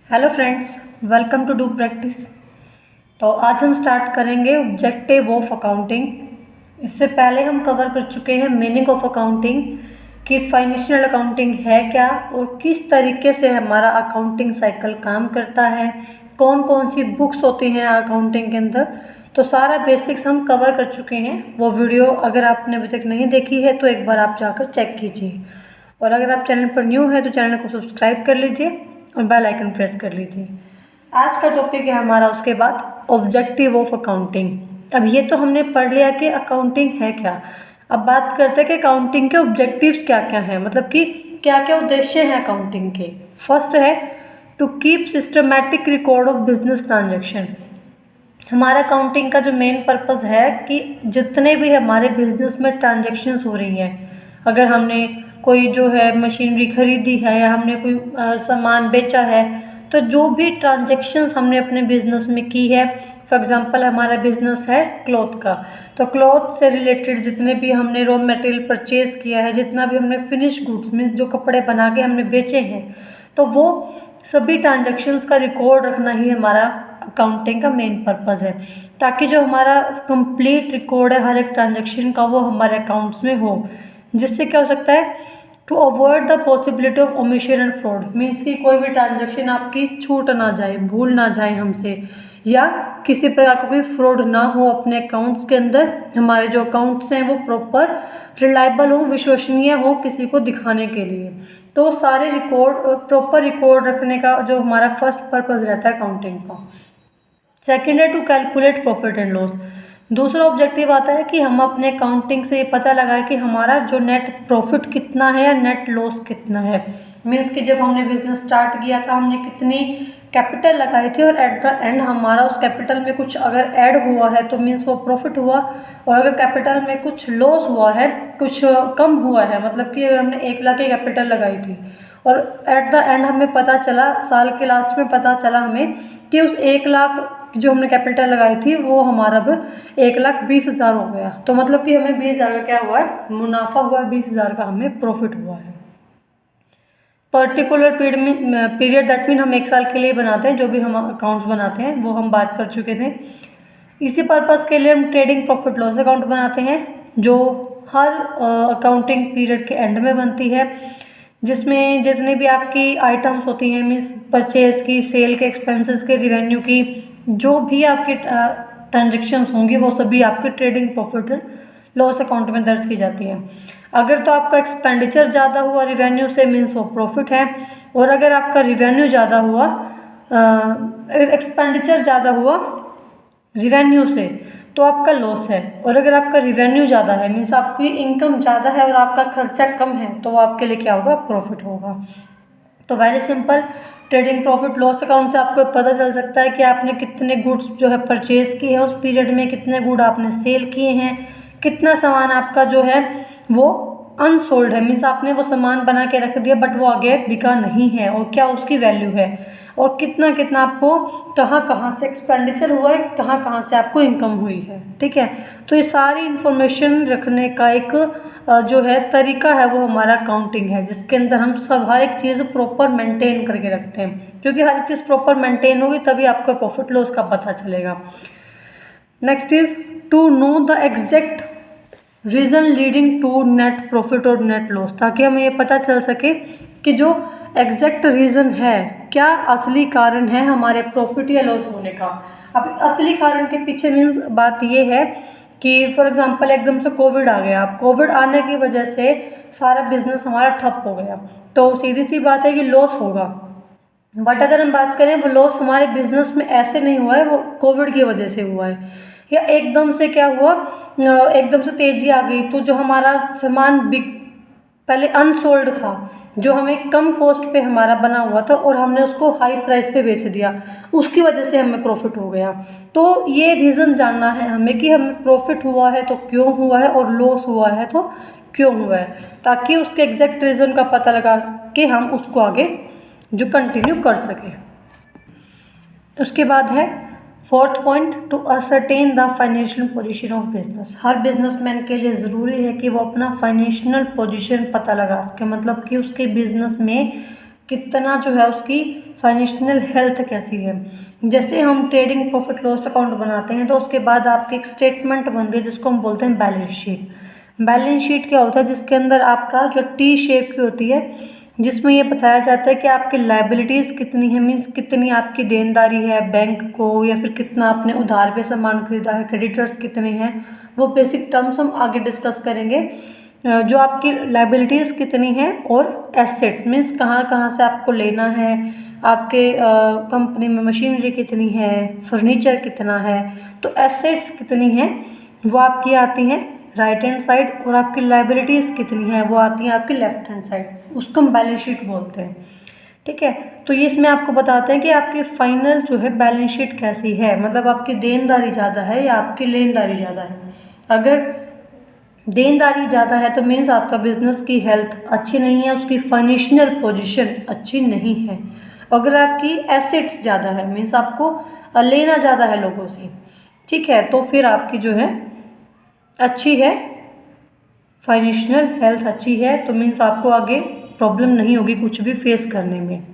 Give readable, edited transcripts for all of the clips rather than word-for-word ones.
Hello friends, welcome to do practice. तो आज हम स्टार्ट करेंगे ऑब्जेक्टिव ऑफ अकाउंटिंग। इससे पहले हम कवर कर चुके हैं मीनिंग ऑफ अकाउंटिंग कि फाइनेंशियल अकाउंटिंग है क्या और किस तरीके से हमारा अकाउंटिंग साइकिल काम करता है, कौन कौन सी बुक्स होती हैं अकाउंटिंग के अंदर। तो सारा बेसिक्स हम कवर कर चुके हैं। वो वीडियो अगर आपने अभी तक नहीं देखी है तो एक बार आप जाकर चेक कीजिए, और अगर आप चैनल पर न्यू है तो चैनल को सब्सक्राइब कर लीजिए और बेल आइकन प्रेस कर लीजिए। आज का टॉपिक है हमारा उसके बाद ऑब्जेक्टिव ऑफ अकाउंटिंग। अब ये तो हमने पढ़ लिया कि अकाउंटिंग है क्या। अब बात करते हैं कि अकाउंटिंग के ऑब्जेक्टिव्स क्या क्या हैं, मतलब कि क्या क्या उद्देश्य हैं अकाउंटिंग के। फर्स्ट है to keep systematic record of business transaction. हमारा अकाउंटिंग का जो मेन पर्पस है कि जितने भी हमारे बिजनेस में ट्रांजेक्शन्स हो रही हैं, अगर हमने कोई जो है मशीनरी खरीदी है या हमने कोई सामान बेचा है, तो जो भी ट्रांजेक्शन्स हमने अपने बिजनेस में की है, फॉर एग्जांपल हमारा बिजनेस है क्लॉथ का, तो क्लॉथ से रिलेटेड जितने भी हमने रॉ मटेरियल परचेज किया है, जितना भी हमने फिनिश गुड्स मीन्स जो कपड़े बना के हमने बेचे हैं, तो वो सभी ट्रांजेक्शन्स का रिकॉर्ड रखना ही हमारा अकाउंटिंग का मेन पर्पज़ है, ताकि जो हमारा कंप्लीट रिकॉर्ड है हर एक ट्रांजेक्शन का वो हमारे अकाउंट्स में हो। जिससे क्या हो सकता है, to avoid the possibility of omission and fraud, means कि कोई भी ट्रांजेक्शन आपकी छूट ना जाए, भूल ना जाए हमसे, या किसी प्रकार का कोई फ्रॉड ना हो अपने अकाउंट्स के अंदर। हमारे जो अकाउंट्स हैं वो प्रॉपर रिलायबल हो, विश्वसनीय हो किसी को दिखाने के लिए। तो सारे रिकॉर्ड प्रॉपर रिकॉर्ड रखने का जो हमारा फर्स्ट पर्पज़ रहता है अकाउंटिंग का। सेकेंड है to calculate profit and loss. दूसरा ऑब्जेक्टिव आता है कि हम अपने अकाउंटिंग से ये पता लगाएं कि हमारा जो नेट प्रॉफिट कितना है या नेट लॉस कितना है। मीन्स कि जब हमने बिजनेस स्टार्ट किया था हमने कितनी कैपिटल लगाई थी, और एट द एंड हमारा उस कैपिटल में कुछ अगर ऐड हुआ है तो मीन्स वो प्रॉफिट हुआ, और अगर कैपिटल में कुछ लॉस हुआ है, कुछ कम हुआ है, मतलब कि अगर हमने 1 लाख की कैपिटल लगाई थी और एट द एंड हमें पता चला, साल के लास्ट में पता चला हमें कि उस 1 लाख जो हमने कैपिटल लगाई थी वो हमारा अब 1,20,000 हो गया, तो मतलब कि हमें 20,000 का क्या हुआ है, मुनाफा हुआ है, 20,000 का हमें प्रॉफिट हुआ है। पर्टिकुलर पीरियड दैट मीन हम 1 साल के लिए बनाते हैं, जो भी हम अकाउंट्स बनाते हैं वो हम बात कर चुके थे। इसी पर्पज़ के लिए हम ट्रेडिंग प्रॉफिट लॉस अकाउंट बनाते हैं, जो हर अकाउंटिंग पीरियड के एंड में बनती है, जिसमें जितनी भी आपकी आइटम्स होती हैं, मीन्स परचेज की, सेल के एक्सपेंसेस के, रिवेन्यू की, जो भी आपकी ट्रांजेक्शन्स होंगी वो सभी आपके ट्रेडिंग प्रॉफिट लॉस अकाउंट में दर्ज की जाती है। अगर तो आपका एक्सपेंडिचर ज़्यादा हुआ रिवेन्यू से, मीन्स वो प्रॉफिट है, और अगर आपका रिवेन्यू ज़्यादा हुआ, एक्सपेंडिचर ज़्यादा हुआ रिवेन्यू से, तो आपका लॉस है। और अगर आपका रिवेन्यू ज़्यादा है, मीन्स आपकी इनकम ज़्यादा है और आपका खर्चा कम है, तो वो आपके लिए क्या होगा, प्रॉफिट होगा। तो very simple, trading profit loss account से आपको पता चल सकता है कि आपने कितने गुड्स जो है परचेज किए हैं उस पीरियड में, कितने गुड आपने सेल किए हैं, कितना सामान आपका जो है वो अनसोल्ड है, मीन्स आपने वो सामान बना के रख दिया बट वो आगे बिका नहीं है, और क्या उसकी वैल्यू है, और कितना कितना आपको कहाँ कहाँ से एक्सपेंडिचर हुआ है, कहाँ कहाँ से आपको इनकम हुई है। ठीक है, तो ये सारी इन्फॉर्मेशन रखने का एक जो है तरीका है वो हमारा अकाउंटिंग है, जिसके अंदर हम सब हर एक चीज़ प्रॉपर मेंटेन करके रखते हैं, क्योंकि हर एक चीज़ प्रॉपर मेंटेन होगी तभी आपको प्रॉफिट लॉस का पता चलेगा। Next is to know the exact reason leading to net profit और नेट लॉस, ताकि हमें ये पता चल सके कि जो एग्जैक्ट रीज़न है, क्या असली कारण है हमारे प्रॉफिट या लॉस होने का। अब असली कारण के पीछे मीन्स बात ये है कि फॉर एग्जांपल एकदम से कोविड आ गया, अब कोविड आने की वजह से सारा बिजनेस हमारा ठप हो गया, तो सीधी सी बात है कि लॉस होगा। बट अगर हम बात करें वो लॉस हमारे बिजनेस में ऐसे नहीं हुआ है, वो कोविड की वजह से हुआ है, या एकदम से क्या हुआ, एकदम से तेज़ी आ गई, तो जो हमारा सामान पहले अनसोल्ड था, जो हमें कम कॉस्ट पे हमारा बना हुआ था और हमने उसको हाई प्राइस पे बेच दिया, उसकी वजह से हमें प्रॉफिट हो गया। तो ये रीज़न जानना है हमें कि हमें प्रॉफिट हुआ है तो क्यों हुआ है, और लॉस हुआ है तो क्यों हुआ है, ताकि उसके एग्जैक्ट रीज़न का पता लगा के हम उसको आगे जो कंटिन्यू कर सकें। उसके बाद है fourth point, to ascertain the financial position of business. हर बिजनेसमैन के लिए ज़रूरी है कि वो अपना फाइनेंशियल पोजीशन पता लगा सके, मतलब कि उसके बिजनेस में कितना जो है उसकी फाइनेंशियल हेल्थ कैसी है। जैसे हम ट्रेडिंग प्रॉफिट लॉस अकाउंट बनाते हैं तो उसके बाद आपकी एक स्टेटमेंट बनती है जिसको हम बोलते हैं बैलेंस शीट। बैलेंस शीट क्या होता है, जिसके अंदर आपका जो टी शेप की होती है, जिसमें ये बताया जाता है कि आपकी लायबिलिटीज़ कितनी है, मीन्स कितनी आपकी देनदारी है बैंक को, या फिर कितना आपने उधार पे सामान खरीदा है, क्रेडिटर्स कितने हैं, वो बेसिक टर्म्स हम आगे डिस्कस करेंगे। जो आपकी लायबिलिटीज़ कितनी है और एसेट्स मीन्स कहाँ कहाँ से आपको लेना है, आपके कंपनी में मशीनरी कितनी है, फर्नीचर कितना है, तो एसेट्स कितनी है वो आपकी आती हैं राइट हैंड साइड, और आपकी लायबिलिटीज़ कितनी है वो आती हैं आपकी लेफ्ट हैंड साइड, उसको हम बैलेंस शीट बोलते हैं। ठीक है, तो ये इसमें आपको बताते हैं कि आपकी फाइनल जो है बैलेंस शीट कैसी है, मतलब आपकी देनदारी ज़्यादा है या आपकी लेनदारी ज़्यादा है। अगर देनदारी ज़्यादा है तो मीन्स आपका बिजनेस की हेल्थ अच्छी नहीं है, उसकी फाइनेंशियल पोजीशन अच्छी नहीं है। अगर आपकी एसेट्स ज़्यादा है मीन्स आपको लेना ज़्यादा है लोगों से, ठीक है, तो फिर आपकी जो है अच्छी है, फाइनेंशियल हेल्थ अच्छी है, तो मीन्स आपको आगे प्रॉब्लम नहीं होगी कुछ भी फेस करने में।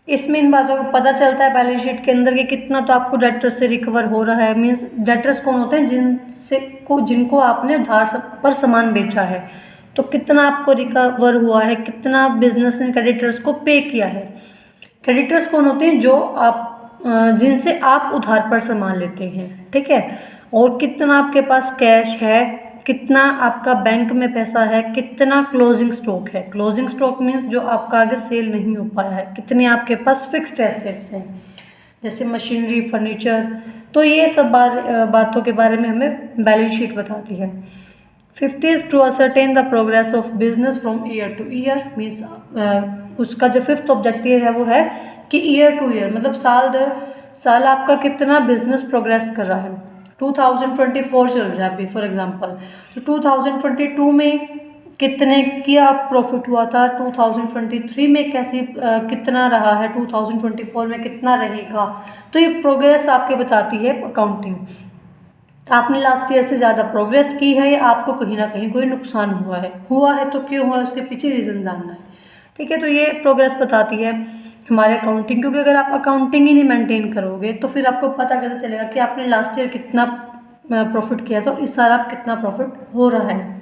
इसमें इन बातों को पता चलता है बैलेंस शीट के अंदर कि कितना तो आपको डेटर्स से रिकवर हो रहा है, मीन्स डेटर्स कौन होते हैं, जिनको आपने उधार पर सामान बेचा है, तो कितना आपको रिकवर हुआ है, कितना बिजनेस ने क्रेडिटर्स को पे किया है। क्रेडिटर्स कौन होते हैं, जो आप जिनसे आप उधार पर सामान लेते हैं, ठीक है, और कितना आपके पास कैश है, कितना आपका बैंक में पैसा है, कितना क्लोजिंग स्टॉक है। क्लोजिंग स्टॉक मीन्स जो आपका आगे सेल नहीं हो पाया है, कितने आपके पास फिक्स्ड एसेट्स हैं जैसे मशीनरी, फर्नीचर, तो ये सब बातों के बारे में हमें बैलेंस शीट बताती है। 5th is to ascertain the progress of business from year to year, means उसका जो 5th ऑब्जेक्टिव है वो है कि ईयर टू ईयर मतलब साल दर साल आपका कितना बिजनेस प्रोग्रेस कर रहा है। 2024 चल रहा है अभी फॉर एग्जांपल, तो 2022 में कितने क्या प्रॉफिट हुआ था, 2023 में कितना रहा है, 2024 में कितना रहेगा, तो ये प्रोग्रेस आपके बताती है अकाउंटिंग। आपने लास्ट ईयर से ज़्यादा प्रोग्रेस की है या आपको कहीं ना कहीं कोई नुकसान हुआ है तो क्यों हुआ है उसके पीछे रीज़न जानना है। ठीक है, तो ये प्रोग्रेस बताती है हमारे अकाउंटिंग, क्योंकि अगर आप अकाउंटिंग ही नहीं मेंटेन करोगे तो फिर आपको पता कैसे चलेगा कि आपने लास्ट ईयर कितना प्रॉफिट किया था और इस साल आप कितना प्रॉफिट हो रहा है।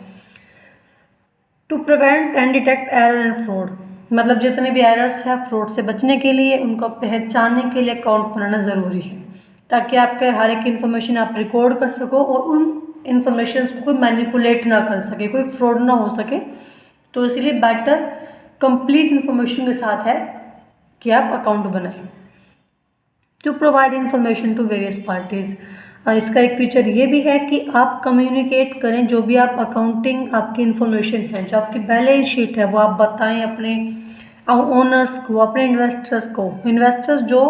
To prevent and detect error and fraud, मतलब जितने भी एरर्स हैं फ्रॉड से बचने के लिए उनको पहचानने के लिए अकाउंट बनाना ज़रूरी है, ताकि आपके हर एक इन्फॉर्मेशन आप रिकॉर्ड कर सको और उन इन्फॉर्मेशन को कोई मैनिपुलेट ना कर सके, कोई फ्रॉड ना हो सके। तो इसलिए बेटर कंप्लीट इन्फॉर्मेशन के साथ है कि आप अकाउंट बनाएं। To provide information to various parties, इसका एक फीचर ये भी है कि आप कम्युनिकेट करें, जो भी आप अकाउंटिंग आपकी इन्फॉर्मेशन है, जो आपकी बैलेंस शीट है वो आप बताएं अपने ओनर्स को, अपने इन्वेस्टर्स जो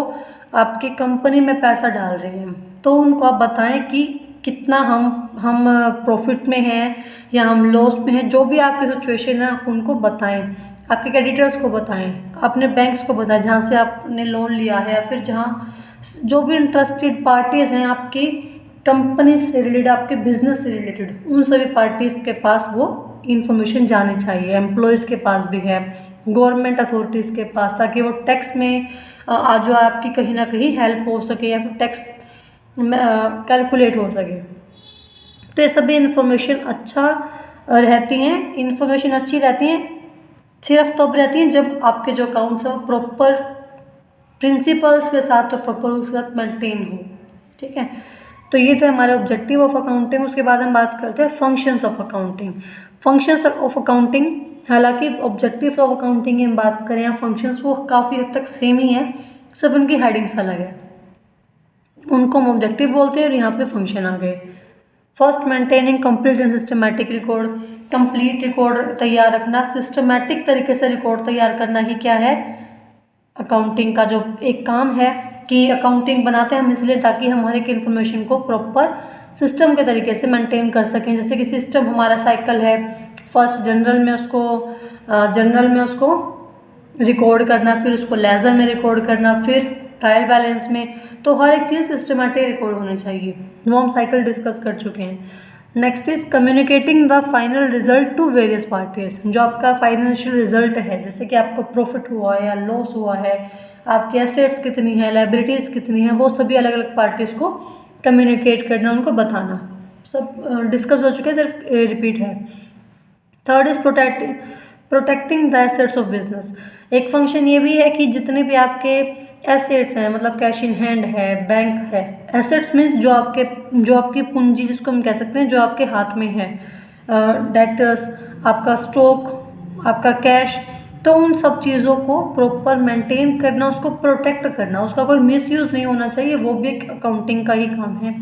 आपकी कंपनी में पैसा डाल रहे हैं, तो उनको आप बताएं कि कितना हम प्रॉफिट में हैं या हम लॉस में हैं, जो भी आपकी सिचुएशन है आप उनको बताएं, आपके क्रेडिटर्स को बताएं, अपने बैंक्स को बताएं जहाँ से आपने लोन लिया है, या फिर जहाँ जो भी इंटरेस्टेड पार्टीज़ हैं आपकी कंपनी से रिलेटेड, आपके बिजनेस से रिलेटेड, उन सभी पार्टीज़ के पास वो इन्फॉर्मेशन जानी चाहिए। एम्प्लॉयज़ के पास भी है, गवर्नमेंट अथॉरिटीज़ के पास, ताकि वो टैक्स में जो आपकी कहीं ना कहीं हेल्प हो सके या फिर टैक्स कैलकुलेट हो सके। तो ये सभी इन्फॉर्मेशन अच्छा रहती हैं, इन्फॉर्मेशन अच्छी रहती हैं सिर्फ तब रहती हैं जब आपके जो अकाउंट्स हैं वो प्रॉपर प्रिंसिपल्स के साथ और प्रॉपर उसके साथ मेंटेन हो। ठीक है, तो ये थे हमारे ऑब्जेक्टिव ऑफ अकाउंटिंग। उसके बाद हम बात करते हैं functions of accounting. Functions of accounting, हालांकि ऑब्जेक्टिव्स ऑफ अकाउंटिंग की हम बात करें या फंक्शंस, वो काफ़ी हद तक सेम ही है, सिर्फ उनकी हेडिंग्स अलग है। उनको हम ऑब्जेक्टिव बोलते हैं और यहाँ पे फंक्शन आ गए। First, maintaining complete and systematic record, complete record तैयार रखना, सिस्टमैटिक तरीके से रिकॉर्ड तैयार करना ही क्या है, अकाउंटिंग का जो एक काम है। कि अकाउंटिंग बनाते हैं हम इसलिए ताकि हम हर एक इन्फॉर्मेशन को प्रॉपर सिस्टम के तरीके से मेंटेन कर सकें। जैसे कि सिस्टम हमारा साइकिल है, फर्स्ट जनरल में उसको रिकॉर्ड करना, फिर उसको लेजर में रिकॉर्ड करना, फिर ट्रायल बैलेंस में, तो हर एक चीज़ सिस्टमेटिक रिकॉर्ड होनी चाहिए, वो हम साइकिल डिस्कस कर चुके हैं। Next is communicating the final result to various parties. जो आपका फाइनेंशियल रिजल्ट है, जैसे कि आपको प्रॉफिट हुआ है या लॉस हुआ है, आपकी एसेट्स कितनी है, लाइबिलिटीज़ कितनी है, वो सभी अलग अलग पार्टीज़ को कम्युनिकेट करना, उनको बताना। सब डिस्कस हो चुके हैं, सिर्फ रिपीट है। Third is protecting the assets of business. एक फंक्शन ये भी है कि जितने भी आपके एसेट्स हैं, मतलब कैश इन हैंड है, बैंक है, एसेट्स मीन्स जो आपकी पूंजी, जिसको हम कह सकते हैं, जो आपके हाथ में है, डेटर्स, आपका स्टॉक, आपका कैश, तो उन सब चीज़ों को प्रॉपर मेंटेन करना, उसको प्रोटेक्ट करना, उसका कोई मिसयूज़ नहीं होना चाहिए, वो भी एक अकाउंटिंग का ही काम है।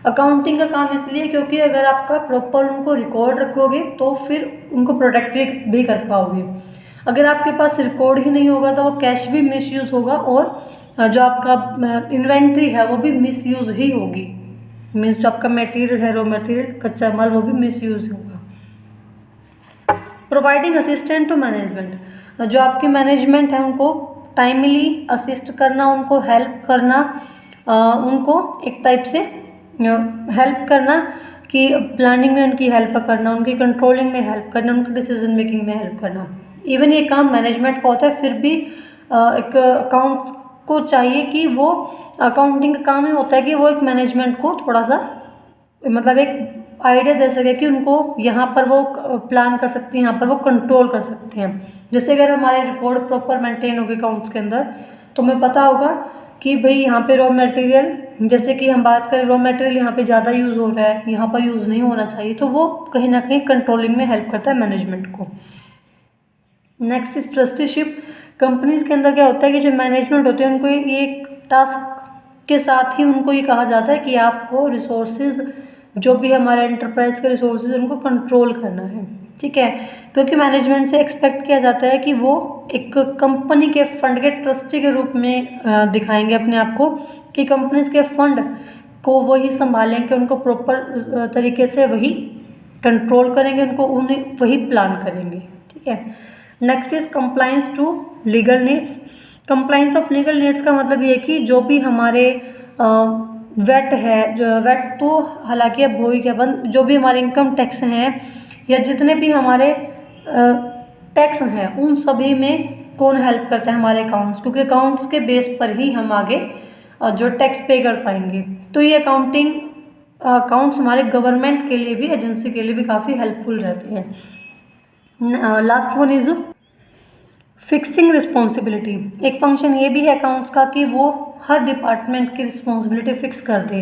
अकाउंटिंग का काम इसलिए क्योंकि अगर आपका प्रॉपर उनको रिकॉर्ड रखोगे तो फिर उनको प्रोटेक्ट भी कर पाओगे। अगर आपके पास रिकॉर्ड ही नहीं होगा तो वो कैश भी मिसयूज़ होगा, और जो आपका इन्वेंट्री है वो भी मिसयूज़ ही होगी। मीन्स जो आपका मटेरियल है, रॉ मटेरियल, कच्चा माल, वो भी मिसयूज़ होगा। Providing assistant to management. जो आपकी मैनेजमेंट है उनको टाइमली असिस्ट करना, उनको हेल्प करना, उनको एक टाइप से हेल्प करना कि प्लानिंग में उनकी हेल्प करना, उनकी कंट्रोलिंग में हेल्प करना, उनकी डिसीजन मेकिंग में हेल्प करना। इवन ये काम मैनेजमेंट का होता है, फिर भी एक अकाउंट्स को चाहिए कि वो, अकाउंटिंग का काम ही होता है कि वो एक मैनेजमेंट को थोड़ा सा मतलब एक आइडिया दे सके कि उनको यहाँ पर वो प्लान कर सकते हैं, यहाँ पर वो कंट्रोल कर सकते हैं। जैसे अगर हमारे रिकॉर्ड प्रॉपर मेंटेन होगी अकाउंट्स के अंदर, तो हमें पता होगा कि भाई यहाँ पे रॉ मटेरियल, जैसे कि हम बात करें रॉ मटेरियल यहाँ पे ज़्यादा यूज़ हो रहा है, यहाँ पर यूज़ नहीं होना चाहिए, तो वो कहीं ना कहीं कंट्रोलिंग में हेल्प करता है मैनेजमेंट को। Next is trusteeship. कंपनीज के अंदर क्या होता है कि जो मैनेजमेंट होते हैं उनको ये टास्क के साथ ही उनको ये कहा जाता है कि आपको रिसोर्सेज, जो भी हमारे एंटरप्राइज के रिसोर्सेज, उनको कंट्रोल करना है, ठीक है। क्योंकि मैनेजमेंट से एक्सपेक्ट किया जाता है कि वो एक कंपनी के फंड के ट्रस्टी के रूप में दिखाएंगे अपने आप को, कि कंपनीज के फंड को वही संभालें, कि उनको प्रॉपर तरीके से वही कंट्रोल करेंगे, उनको उन्हें वही प्लान करेंगे, ठीक है। Next is compliance to legal needs. Compliance of legal needs का मतलब ये कि जो भी हमारे वेट है, जो वेट तो हालांकि अब हो ही गया बंद, जो भी हमारे इनकम टैक्स हैं या जितने भी हमारे टैक्स हैं, उन सभी में कौन हेल्प करता है? हमारे अकाउंट्स, क्योंकि अकाउंट्स के बेस पर ही हम आगे जो टैक्स पे कर पाएंगे। तो ये अकाउंट्स हमारे गवर्नमेंट के लिए भी, एजेंसी के लिए भी काफ़ी हेल्पफुल रहते हैं। Last one is fixing responsibility. एक फंक्शन ये भी है अकाउंट्स का कि वो हर डिपार्टमेंट की रिस्पॉन्सिबिलिटी फिक्स कर दे,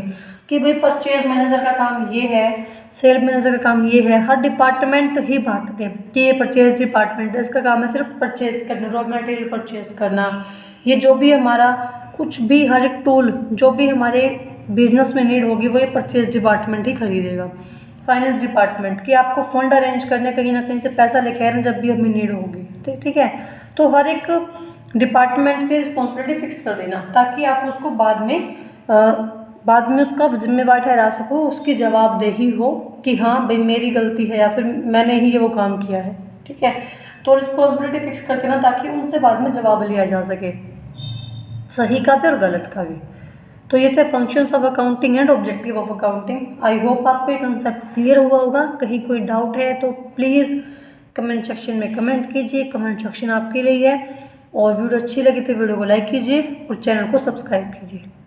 कि भाई परचेज मैनेजर का काम ये है, सेल मैनेजर का काम ये है, हर डिपार्टमेंट ही बांट दे कि ये परचेज डिपार्टमेंट है, इसका काम है सिर्फ परचेज करना, रॉ मटेरियल परचेज करना, ये जो भी हमारा कुछ भी, हर एक टूल जो भी हमारे बिजनेस में नीड होगी वो ये परचेज डिपार्टमेंट ही खरीदेगा। फाइनेंस डिपार्टमेंट, कि आपको फंड अरेंज करने, कहीं ना कहीं से पैसा लेके आना जब भी हमें नीड होगी, ठीक है। तो हर एक डिपार्टमेंट की रिस्पॉन्सिबिलिटी फिक्स कर देना, ताकि आप उसको बाद में उसका जिम्मेवार ठहरा सको, उसकी जवाबदेही हो कि हाँ भाई मेरी गलती है या फिर मैंने ही ये वो काम किया है, ठीक है। तो रिस्पॉन्सिबिलिटी फिक्स कर देना ताकि उनसे बाद में जवाब लिया जा सके, सही का भी और गलत का भी। तो ये थे functions of accounting and objective of accounting. I hope आपको ये कंसेप्ट क्लियर हुआ होगा। कहीं कोई डाउट है तो प्लीज़ कमेंट सेक्शन में कमेंट कीजिए, कमेंट सेक्शन आपके लिए है। और वीडियो अच्छी लगी तो वीडियो को लाइक कीजिए और चैनल को सब्सक्राइब कीजिए।